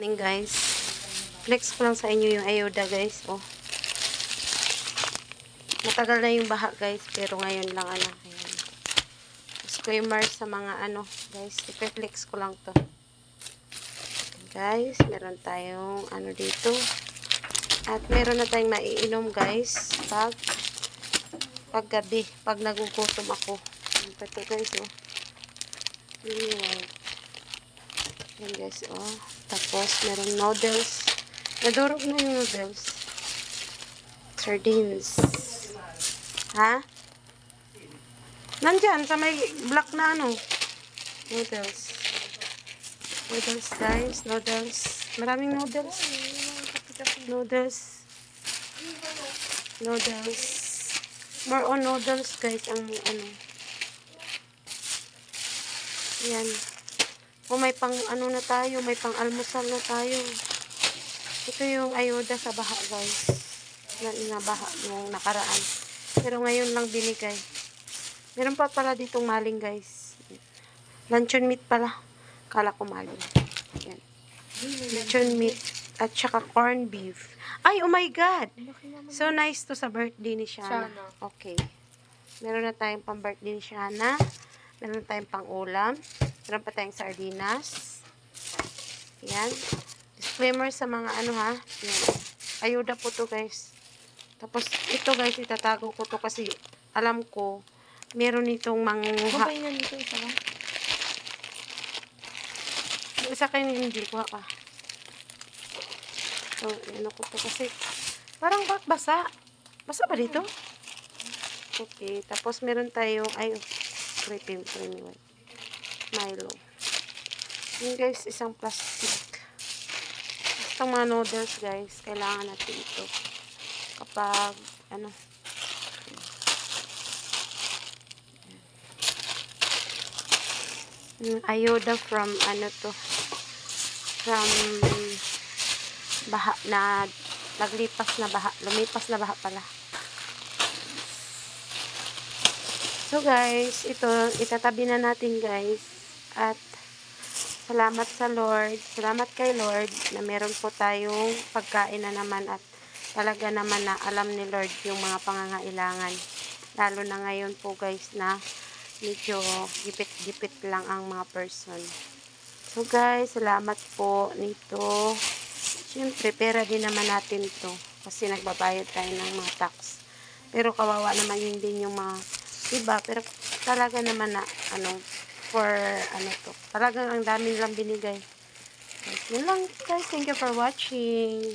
Guys, flex ko lang sa inyo yung ayuda guys. Oh, matagal na yung baha guys, pero ngayon lang ano. Ayan. Disclaimer sa mga ano guys, i-flex ko lang to. Guys, meron tayong ano dito. At meron na tayong maiinom guys pag gabi, pag nagugutom ako. Ito guys, oh. Yan guys, oh. Tapos, meron noodles. Nadurog na yung noodles. Sardines. Ha? Nandyan, sa may black na ano. Noodles. Noodles guys, noodles. Maraming noodles. Noodles. Noodles. More on noodles guys, ang ano. Yan. O may pang ano na tayo, may pang almusal na tayo. Ito yung ayuda sa baha guys. Na baha yung nakaraan. Pero ngayon lang binigay. Meron pa pala ditong maling guys. Luncheon meat pala. Kala ko maling. Yan. Luncheon meat at saka corned beef. Ay, oh my God! So nice to sa birthday ni Shana. Okay. Meron na tayong pang birthday ni Shana. Meron tayong pang ulam. Meron pa tayong sardinas. Yan. Disclaimer sa mga ano ha. Yan. Ayuda po to guys. Tapos ito guys, itatago ko to kasi alam ko meron itong mangha. Mabay na dito isa lang. Isa kayo hindi kuha ka. So, ano ko to kasi parang basa. Basa ba dito? Okay. Tapos meron tayong creamy white. Milo. Yun guys, isang plastic. Itong mga noodles guys, kailangan natin ito. Kapag, ano, ayuda from, ano to, from baha na, lumipas na baha pala. So guys, ito, itatabi na natin guys. At salamat sa Lord. Salamat kay Lord na meron po tayong pagkain na naman at talaga naman na alam ni Lord yung mga pangangailangan. Lalo na ngayon po guys na medyo gipit-gipit lang ang mga person. So guys, salamat po nito. Siyempre, pera din naman natin to kasi nagbabayad tayo ng mga tax. Pero kawawa naman yun din yung mga iba. Pero talaga naman na ano, for ano to. Talagang ang dami nilang binigay. Yun lang guys. Thank you for watching.